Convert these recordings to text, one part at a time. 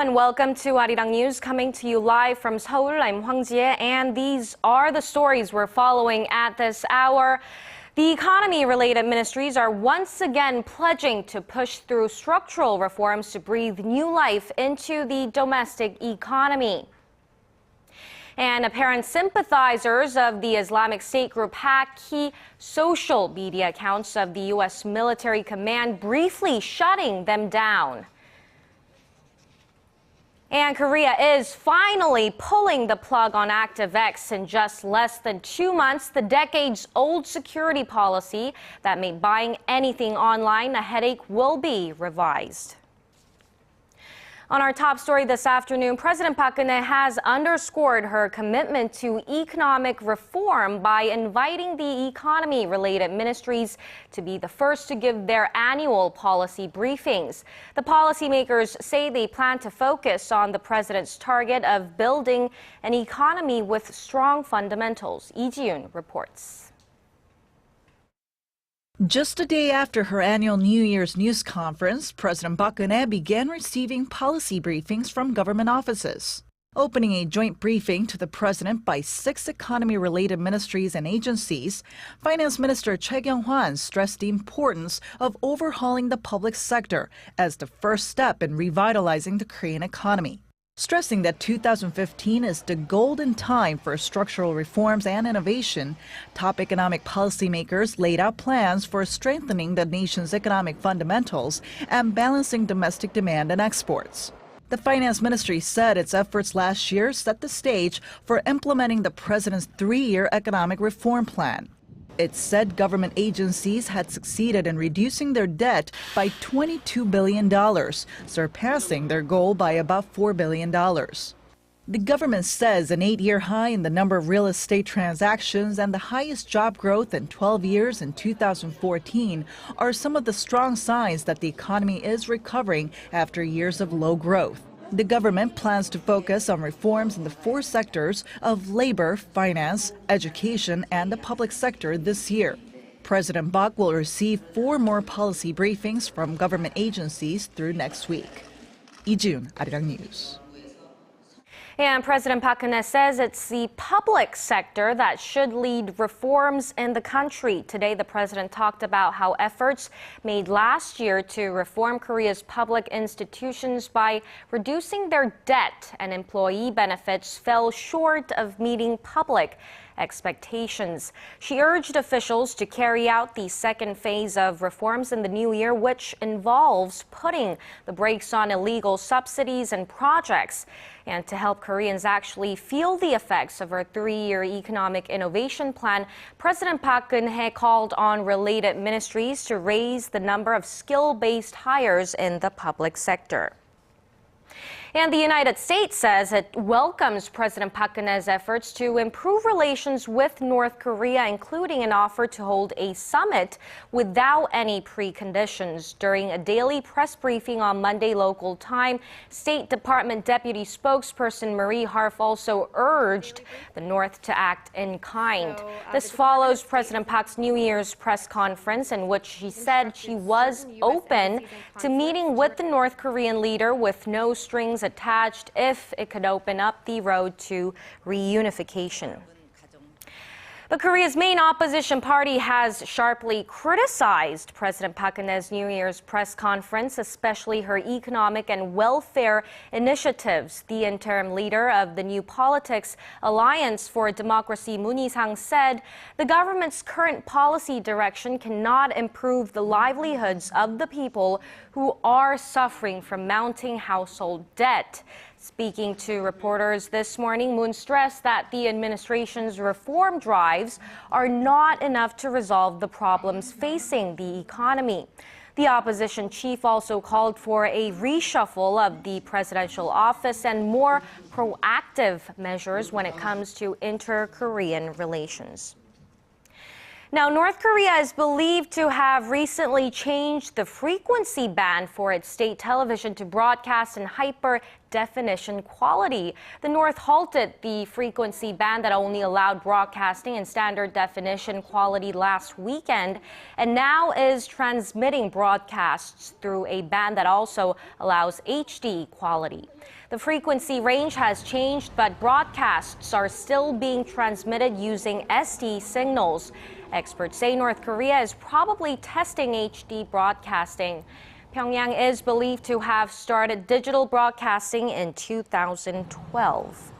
and welcome to ARIRANG News, coming to you live from Seoul. I'm Hwang Ji-hye, and these are the stories we're following at this hour. The economy-related ministries are once again pledging to push through structural reforms to breathe new life into the domestic economy. And apparent sympathizers of the Islamic State group hacked key social media accounts of the U.S. military command, briefly shutting them down. And Korea is finally pulling the plug on ActiveX. In just less than 2 months, the decades-old security policy that made buying anything online a headache will be revised. On our top story this afternoon, President Park Geun-hye has underscored her commitment to economic reform by inviting the economy-related ministries to be the first to give their annual policy briefings. The policymakers say they plan to focus on the president's target of building an economy with strong fundamentals. Lee Ji-yoon reports. Just a day after her annual New Year's news conference, President Park Geun-hye began receiving policy briefings from government offices. Opening a joint briefing to the president by 6 economy-related ministries and agencies, Finance Minister Choi Kyung-hwan stressed the importance of overhauling the public sector as the first step in revitalizing the Korean economy. Stressing that 2015 is the golden time for structural reforms and innovation, top economic policymakers laid out plans for strengthening the nation's economic fundamentals and balancing domestic demand and exports. The Finance Ministry said its efforts last year set the stage for implementing the president's 3-year economic reform plan. It said government agencies had succeeded in reducing their debt by $22 billion, surpassing their goal by about $4 billion. The government says an 8-year high in the number of real estate transactions and the highest job growth in 12 years in 2014 are some of the strong signs that the economy is recovering after years of low growth. The government plans to focus on reforms in the 4 sectors of labor, finance, education, and the public sector this year. President Park will receive 4 more policy briefings from government agencies through next week. Lee Ji-yoon, ARIRANG News. And President Park Geun-hye says it's the public sector that should lead reforms in the country. Today, the president talked about how efforts made last year to reform Korea's public institutions by reducing their debt and employee benefits fell short of meeting public expectations. She urged officials to carry out the second phase of reforms in the new year, which involves putting the brakes on illegal subsidies and projects. And to help Koreans actually feel the effects of her 3-year economic innovation plan, President Park Geun-hye called on related ministries to raise the number of skill-based hires in the public sector. And the United States says it welcomes President Park Geun-hye's efforts to improve relations with North Korea, including an offer to hold a summit without any preconditions. During a daily press briefing on Monday local time, State Department Deputy Spokesperson Marie Harf also urged the North to act in kind. This follows President Park's New Year's press conference, in which she said she was open to meeting with the North Korean leader with no strings attached if it could open up the road to reunification. But Korea's main opposition party has sharply criticized President Park Geun-hye's New Year's press conference, especially her economic and welfare initiatives. The interim leader of the New Politics Alliance for Democracy, Moon Hee-sang, said the government's current policy direction cannot improve the livelihoods of the people who are suffering from mounting household debt. Speaking to reporters this morning, Moon stressed that the administration's reform drives are not enough to resolve the problems facing the economy. The opposition chief also called for a reshuffle of the presidential office and more proactive measures when it comes to inter-Korean relations. Now, North Korea is believed to have recently changed the frequency band for its state television to broadcast in hyper-definition quality. The North halted the frequency band that only allowed broadcasting in standard definition quality last weekend, and now is transmitting broadcasts through a band that also allows HD quality. The frequency range has changed, but broadcasts are still being transmitted using SD signals. Experts say North Korea is probably testing HD broadcasting. Pyongyang is believed to have started digital broadcasting in 2012.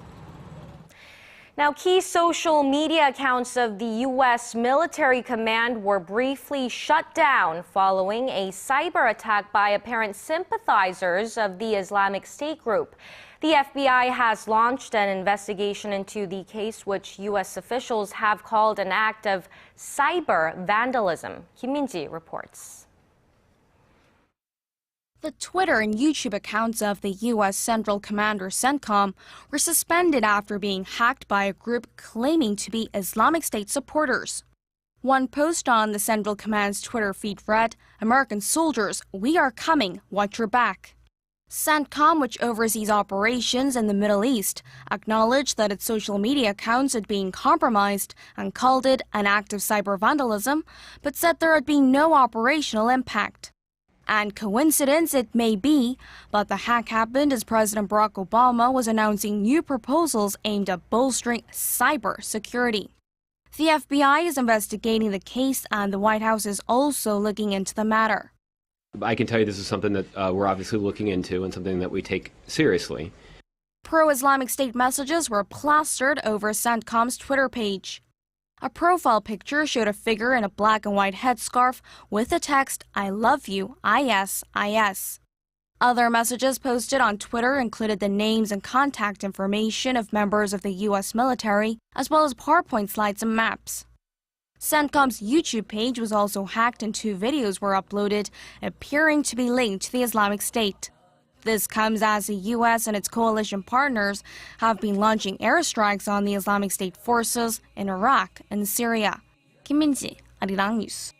Now, key social media accounts of the U.S. military command were briefly shut down following a cyber attack by apparent sympathizers of the Islamic State group. The FBI has launched an investigation into the case, which U.S. officials have called an act of cyber vandalism. Kim Min-ji reports. The Twitter and YouTube accounts of the U.S. Central Commander CENTCOM were suspended after being hacked by a group claiming to be Islamic State supporters. One post on the Central Command's Twitter feed read, "American soldiers, we are coming, watch your back." CENTCOM, which oversees operations in the Middle East, acknowledged that its social media accounts had been compromised and called it an act of cyber vandalism, but said there had been no operational impact. And coincidence it may be, but the hack happened as President Barack Obama was announcing new proposals aimed at bolstering cyber security. The FBI is investigating the case, and the White House is also looking into the matter. I can tell you this is something that we're obviously looking into and something that we take seriously. Pro-Islamic State messages were plastered over CENTCOM's Twitter page. A profile picture showed a figure in a black and white headscarf with the text, "I love you, IS." Other messages posted on Twitter included the names and contact information of members of the U.S. military, as well as PowerPoint slides and maps. CENTCOM's YouTube page was also hacked and 2 videos were uploaded, appearing to be linked to the Islamic State. This comes as the U.S. and its coalition partners have been launching airstrikes on the Islamic State forces in Iraq and Syria. Kim Min-ji, ARIRANG News.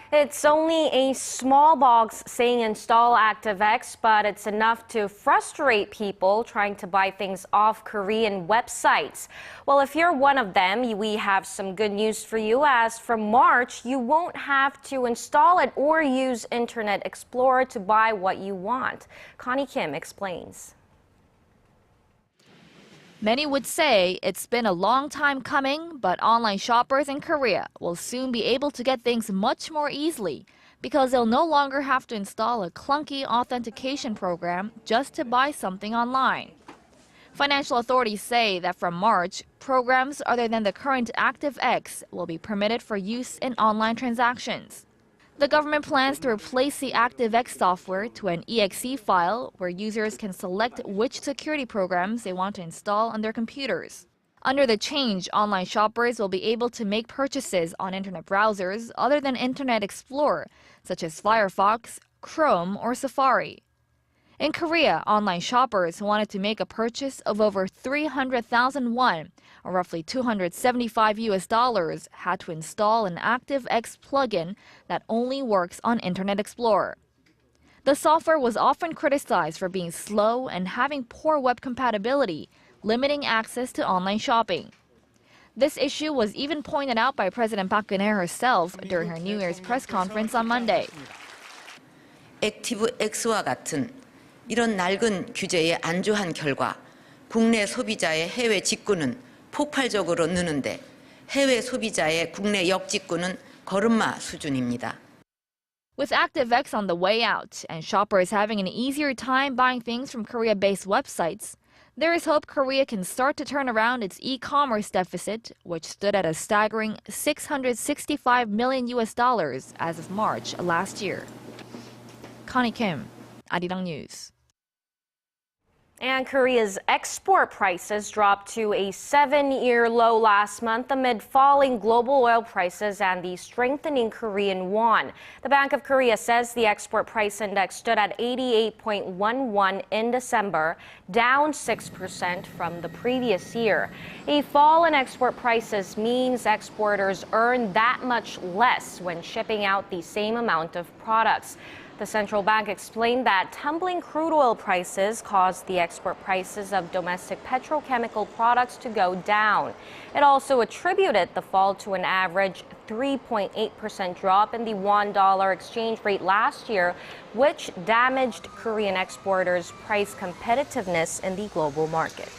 It's only a small box saying install ActiveX, but it's enough to frustrate people trying to buy things off Korean websites. Well, if you're one of them, we have some good news for you, as from March, you won't have to install it or use Internet Explorer to buy what you want. Connie Kim explains. Many would say it's been a long time coming, but online shoppers in Korea will soon be able to get things much more easily because they'll no longer have to install a clunky authentication program just to buy something online. Financial authorities say that from March, programs other than the current ActiveX will be permitted for use in online transactions. The government plans to replace the ActiveX software to an exe file where users can select which security programs they want to install on their computers. Under the change, online shoppers will be able to make purchases on internet browsers other than Internet Explorer, such as Firefox, Chrome, or Safari. In Korea, online shoppers who wanted to make a purchase of over 300,000 won, or roughly $275, had to install an ActiveX plugin that only works on Internet Explorer. The software was often criticized for being slow and having poor web compatibility, limiting access to online shopping. This issue was even pointed out by President Park Geun-hye herself during her New Year's press conference on Monday. ActiveX와 같은 이런 낡은 규제에 안주한 결과 국내 소비자의 해외 직구는 폭발적으로 느는데 해외 소비자의 국내 역직구는 걸음마 수준입니다. With ActiveX on the way out and shoppers having an easier time buying things from Korea-based websites, there is hope Korea can start to turn around its e-commerce deficit, which stood at a staggering $665 million as of March last year. Connie Kim, ARIRANG News. And Korea's export prices dropped to a 7-year low last month amid falling global oil prices and the strengthening Korean won. The Bank of Korea says the export price index stood at 88.11 in December, down 6% from the previous year. A fall in export prices means exporters earn that much less when shipping out the same amount of products. The central bank explained that tumbling crude oil prices caused the export prices of domestic petrochemical products to go down. It also attributed the fall to an average 3.8% drop in the won-dollar exchange rate last year, which damaged Korean exporters' price competitiveness in the global market.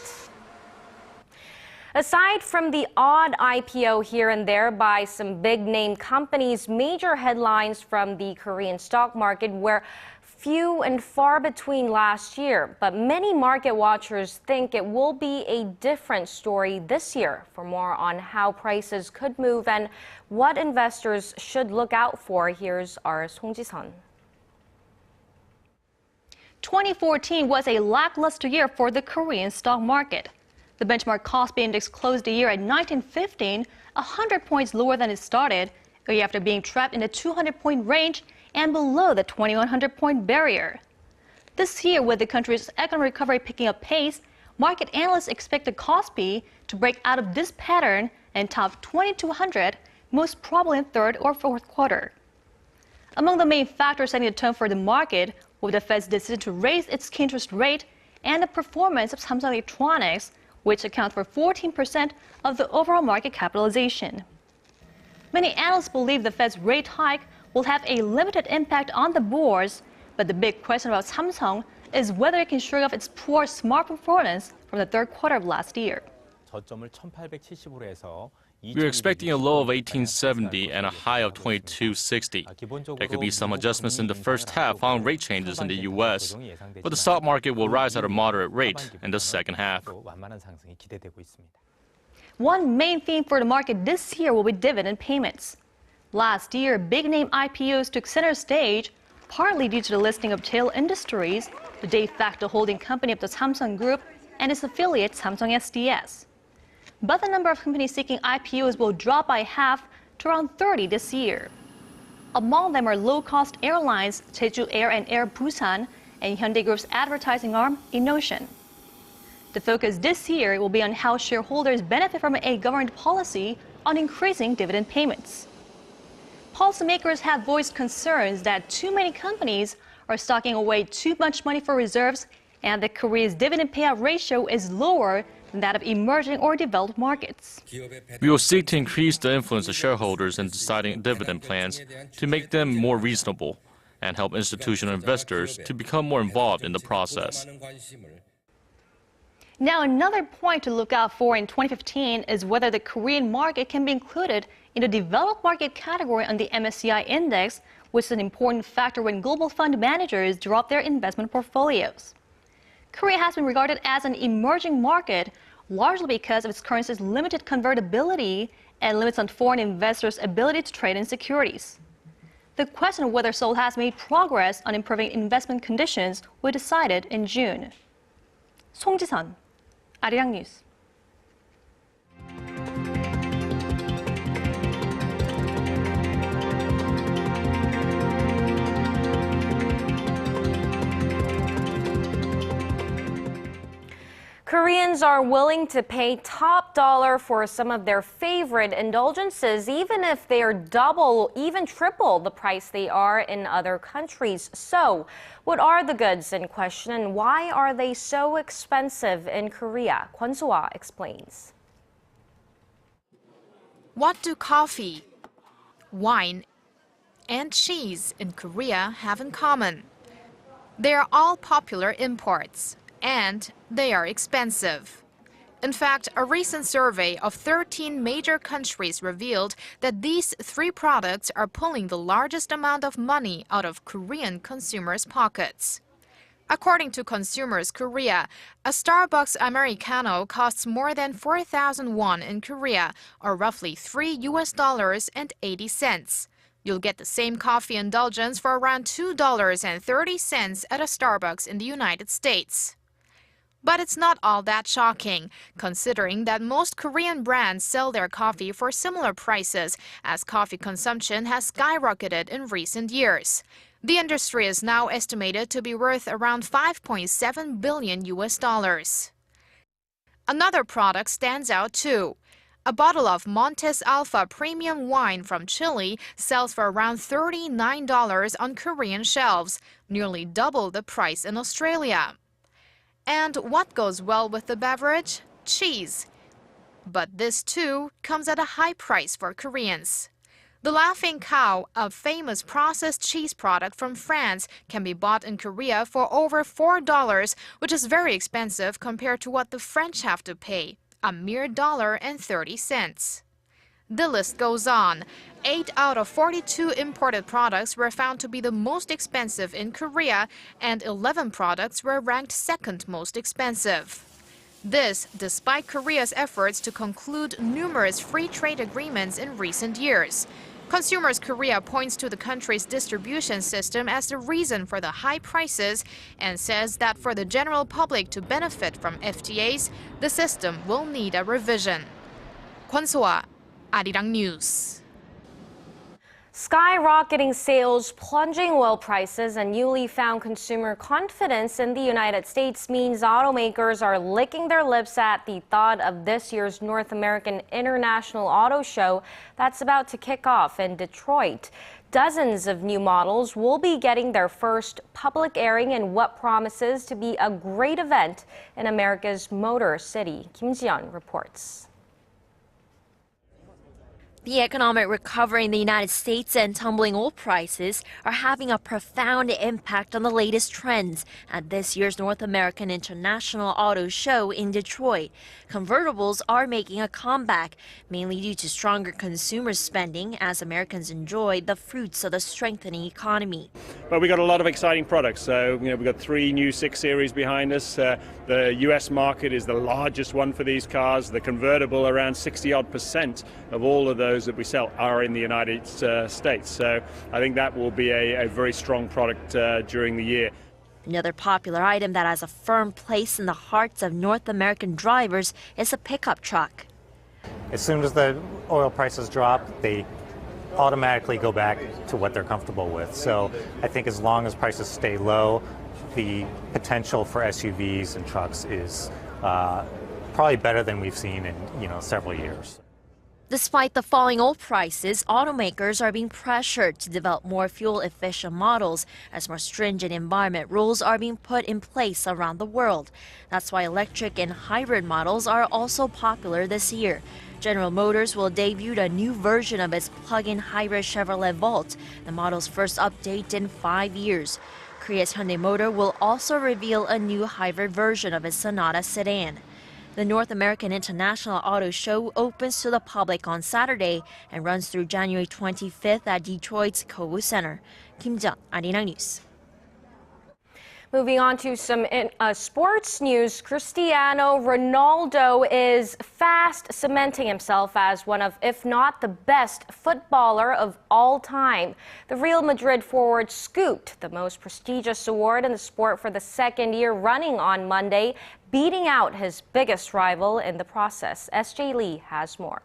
Aside from the odd IPO here and there by some big-name companies, major headlines from the Korean stock market were few and far between last year. But many market watchers think it will be a different story this year. For more on how prices could move and what investors should look out for, here's our Hwang Ji-hye. 2014 was a lackluster year for the Korean stock market. The benchmark Kospi index closed the year at 1915, 100 points lower than it started, a year after being trapped in the 200-point range and below the 2,100-point barrier. This year, with the country's economic recovery picking up pace, market analysts expect the Kospi to break out of this pattern and top 2,200, most probably in third or fourth quarter. Among the main factors setting the tone for the market were the Fed's decision to raise its key interest rate and the performance of Samsung Electronics, which accounts for 14% of the overall market capitalization. Many analysts believe the Fed's rate hike will have a limited impact on the bourse, but the big question about Samsung is whether it can shore up its poor smart performance from the third quarter of last year. We're expecting a low of 1870 and a high of 2260. There could be some adjustments in the first half on rate changes in the U.S., but the stock market will rise at a moderate rate in the second half. One main theme for the market this year will be dividend payments. Last year, big-name IPOs took center stage, partly due to the listing of Tail Industries, the de facto holding company of the Samsung Group, and its affiliate Samsung SDS. But the number of companies seeking IPOs will drop by half to around 30 this year. Among them are low-cost airlines Jeju Air and Air Busan, and Hyundai Group's advertising arm, Innocean. The focus this year will be on how shareholders benefit from a government policy on increasing dividend payments. Policymakers have voiced concerns that too many companies are stocking away too much money for reserves and that Korea's dividend payout ratio is lower than that of emerging or developed markets. We will seek to increase the influence of shareholders in deciding dividend plans to make them more reasonable and help institutional investors to become more involved in the process. Now, another point to look out for in 2015 is whether the Korean market can be included in the developed market category on the MSCI index, which is an important factor when global fund managers drop their investment portfolios. Korea has been regarded as an emerging market, largely because of its currency's limited convertibility and limits on foreign investors' ability to trade in securities. The question of whether Seoul has made progress on improving investment conditions will be decided in June. Hwang Ji-hye, ARIRANG News. Koreans are willing to pay top dollar for some of their favorite indulgences, even if they are double, even triple the price they are in other countries. So, what are the goods in question and why are they so expensive in Korea? Kwon So-ah explains. What do coffee, wine, and cheese in Korea have in common? They are all popular imports, and they are expensive. In fact, a recent survey of 13 major countries revealed that these three products are pulling the largest amount of money out of Korean consumers' pockets. According to Consumers Korea, a Starbucks Americano costs more than 4,000 won in Korea, or roughly $3.80. You'll get the same coffee indulgence for around $2.30 at a Starbucks in the United States. But it's not all that shocking, considering that most Korean brands sell their coffee for similar prices, as coffee consumption has skyrocketed in recent years. The industry is now estimated to be worth around $5.7 billion. Another product stands out too. A bottle of Montes Alpha premium wine from Chile sells for around $39 on Korean shelves, nearly double the price in Australia. And what goes well with the beverage? Cheese. But this too comes at a high price for Koreans. The Laughing Cow, a famous processed cheese product from France, can be bought in Korea for over $4, which is very expensive compared to what the French have to pay, a mere $1.30. The list goes on. 8 out of 42 imported products were found to be the most expensive in Korea, and 11 products were ranked second most expensive. This, despite Korea's efforts to conclude numerous free trade agreements in recent years. Consumers Korea points to the country's distribution system as the reason for the high prices and says that for the general public to benefit from FTAs, the system will need a revision. Kwon So-ah, ARIRANG News. Skyrocketing sales, plunging oil prices, and newly found consumer confidence in the United States means automakers are licking their lips at the thought of this year's North American International Auto Show that's about to kick off in Detroit. Dozens of new models will be getting their first public airing in what promises to be a great event in America's Motor City. Kim Ji-yeon reports. The economic recovery in the United States and tumbling oil prices are having a profound impact on the latest trends at this year's North American International Auto Show in Detroit. Convertibles are making a comeback, mainly due to stronger consumer spending as Americans enjoy the fruits of the strengthening economy. But we got a lot of exciting products. So, we've got 3 new 6 Series behind us. The US market is the largest one for these cars. The convertible, around 60% of all of those that we sell are in the United States. So I think that will be a very strong product during the year. Another popular item that has a firm place in the hearts of North American drivers is a pickup truck. As soon as the oil prices drop, they automatically go back to what they're comfortable with. So I think as long as prices stay low, the potential for SUVs and trucks is probably better than we've seen in several years. Despite the falling oil prices, automakers are being pressured to develop more fuel-efficient models as more stringent environment rules are being put in place around the world. That's why electric and hybrid models are also popular this year. General Motors will debut a new version of its plug-in hybrid Chevrolet Volt, the model's first update in 5 years. Korea's Hyundai Motor will also reveal a new hybrid version of its Sonata sedan. The North American International Auto Show opens to the public on Saturday and runs through January 25th at Detroit's Kobu Center. Kim Ji-yeon, ARIRANG News. Moving on to some sports news, Cristiano Ronaldo is fast cementing himself as one of, if not the best footballer of all time. The Real Madrid forward scooped the most prestigious award in the sport for the second year running on Monday, beating out his biggest rival in the process. SJ Lee has more.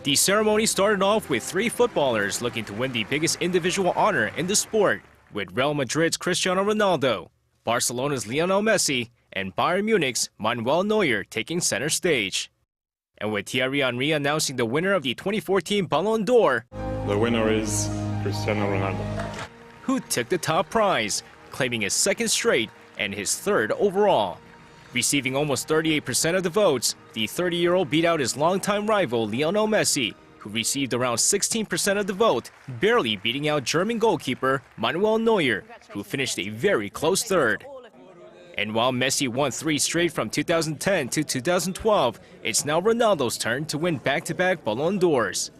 The ceremony started off with 3 footballers looking to win the biggest individual honor in the sport, with Real Madrid's Cristiano Ronaldo, Barcelona's Lionel Messi, and Bayern Munich's Manuel Neuer taking center stage. And with Thierry Henry announcing the winner of the 2014 Ballon d'Or, the winner is Cristiano Ronaldo, who took the top prize, claiming his second straight and his third overall. Receiving almost 38% of the votes, the 30-year-old beat out his longtime rival Lionel Messi, who received around 16% of the vote, barely beating out German goalkeeper Manuel Neuer, who finished a very close third. And while Messi won 3 straight from 2010 to 2012, it's now Ronaldo's turn to win back-to-back Ballon d'Ors.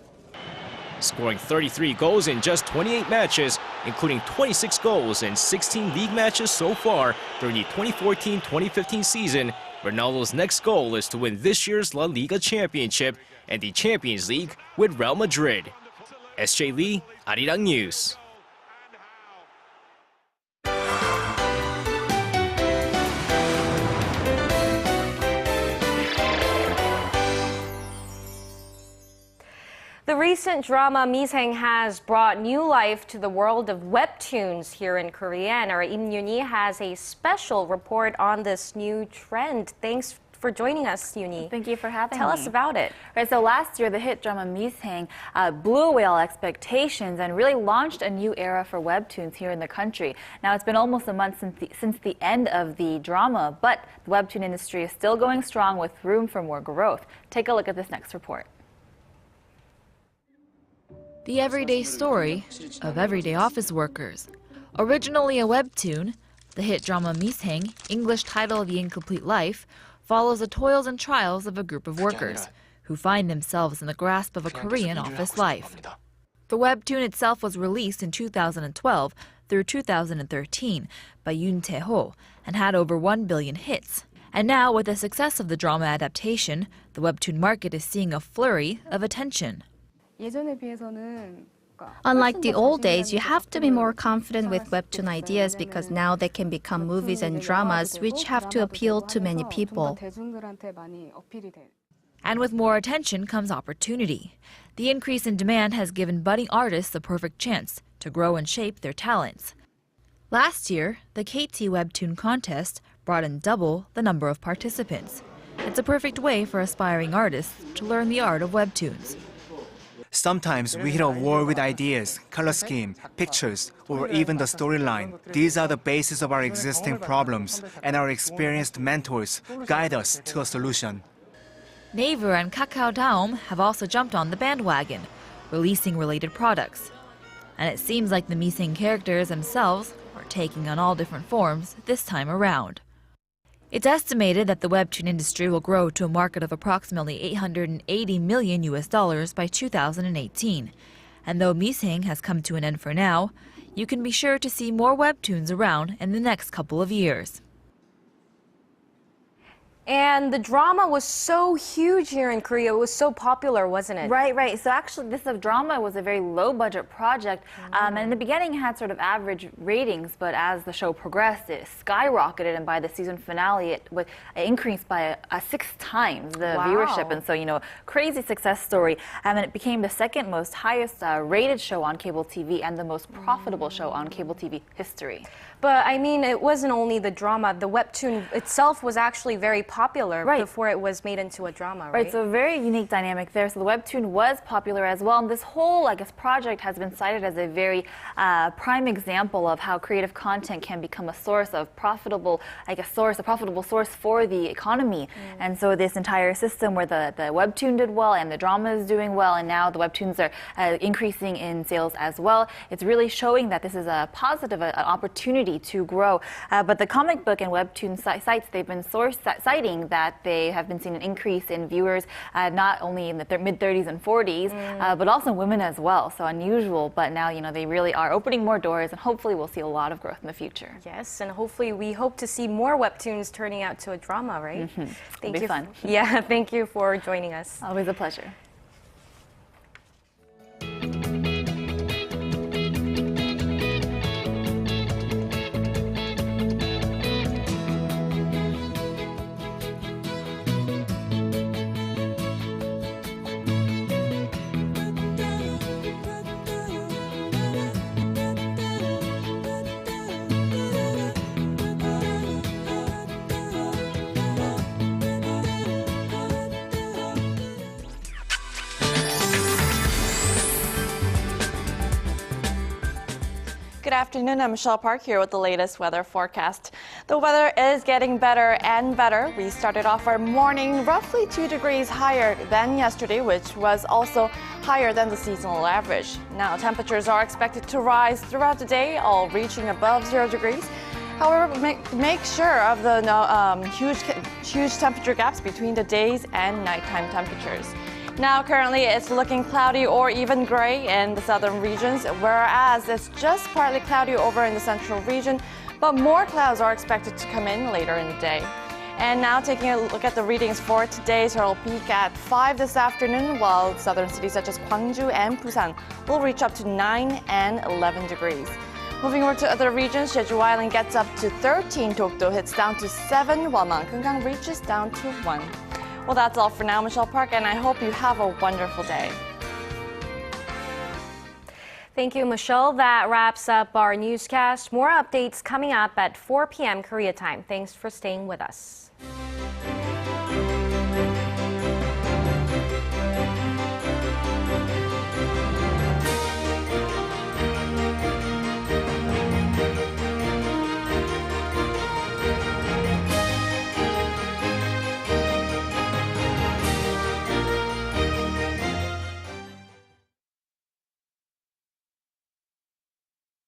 Scoring 33 goals in just 28 matches, including 26 goals in 16 league matches so far during the 2014-2015 season, Ronaldo's next goal is to win this year's La Liga championship and the Champions League with Real Madrid. SJ Lee, ARIRANG News. recent drama Miseng has brought new life to the world of Webtoons here in Korea, and our Im Yoon-hee has a special report on this new trend. Thanks for joining us, Yoon-hee. Thank you for having me. Tell us about it. Right, so last year, the hit drama Miseng blew away all expectations and really launched a new era for Webtoons here in the country. Now, it's been almost a month since the end of the drama, but the Webtoon industry is still going strong with room for more growth. Take a look at this next report. The everyday story of everyday office workers. Originally a webtoon, the hit drama Miseng, English title The Incomplete Life, follows the toils and trials of a group of workers who find themselves in the grasp of a Korean office life. The webtoon itself was released in 2012 through 2013 by Yoon Tae-ho and had over 1 billion hits. And now, with the success of the drama adaptation, the webtoon market is seeing a flurry of attention. Unlike the old days, you have to be more confident with webtoon ideas because now they can become movies and dramas which have to appeal to many people. And with more attention comes opportunity. The increase in demand has given budding artists the perfect chance to grow and shape their talents. Last year, the KT Webtoon contest brought in double the number of participants. It's a perfect way for aspiring artists to learn the art of webtoons. Sometimes we hit a wall with ideas, color scheme, pictures, or even the storyline. These are the basis of our existing problems, and our experienced mentors guide us to a solution. Naver and Kakao Daum have also jumped on the bandwagon, releasing related products. And it seems like the Miseng characters themselves are taking on all different forms this time around. It's estimated that the webtoon industry will grow to a market of approximately $880 million by 2018. And though Miseng has come to an end for now, you can be sure to see more webtoons around in the next couple of years. And the drama was so huge here in Korea. It was so popular, wasn't it? Right. So actually, this drama was a very low-budget project. And in the beginning, it had sort of average ratings. But as the show progressed, it skyrocketed. And by the season finale, it increased by 6 times the viewership. And so, crazy success story. And it became the second most highest rated show on cable TV and the most profitable show on cable TV history. But I mean, it wasn't only the drama. The webtoon itself was actually very popular before it was made into a drama, right? So a very unique dynamic there. So the webtoon was popular as well. And this whole, project has been cited as a very prime example of how creative content can become a source of profitable, a profitable source for the economy. And so this entire system where the webtoon did well and the drama is doing well, and now the webtoons are increasing in sales as well. It's really showing that this is a positive opportunity to grow. But the comic book and webtoon sites, they've been citing that they have been seeing an increase in viewers, not only in the mid-30s and 40s, but also women as well. So unusual, but now, they really are opening more doors, and hopefully we'll see a lot of growth in the future. Yes, and hopefully we hope to see more webtoons turning out to a drama, right? It'll be fun. Yeah, thank you for joining us. Always a pleasure. Good afternoon, I'm Michelle Park here with the latest weather forecast. The weather is getting better and better. We started off our morning roughly 2 degrees higher than yesterday, which was also higher than the seasonal average. Now, temperatures are expected to rise throughout the day, all reaching above 0 degrees. However, make sure of the huge temperature gaps between the days and nighttime temperatures. Now, currently, it's looking cloudy or even gray in the southern regions, whereas it's just partly cloudy over in the central region, but more clouds are expected to come in later in the day. And now taking a look at the readings for today, so it'll peak at 5 this afternoon, while southern cities such as Gwangju and Busan will reach up to 9 and 11 degrees. Moving over to other regions, Jeju Island gets up to 13, Dokdo hits down to 7, while Mount Gyeongang reaches down to 1. Well, that's all for now, Michelle Park, and I hope you have a wonderful day. Thank you, Michelle. That wraps up our newscast. More updates coming up at 4 p.m. Korea time. Thanks for staying with us.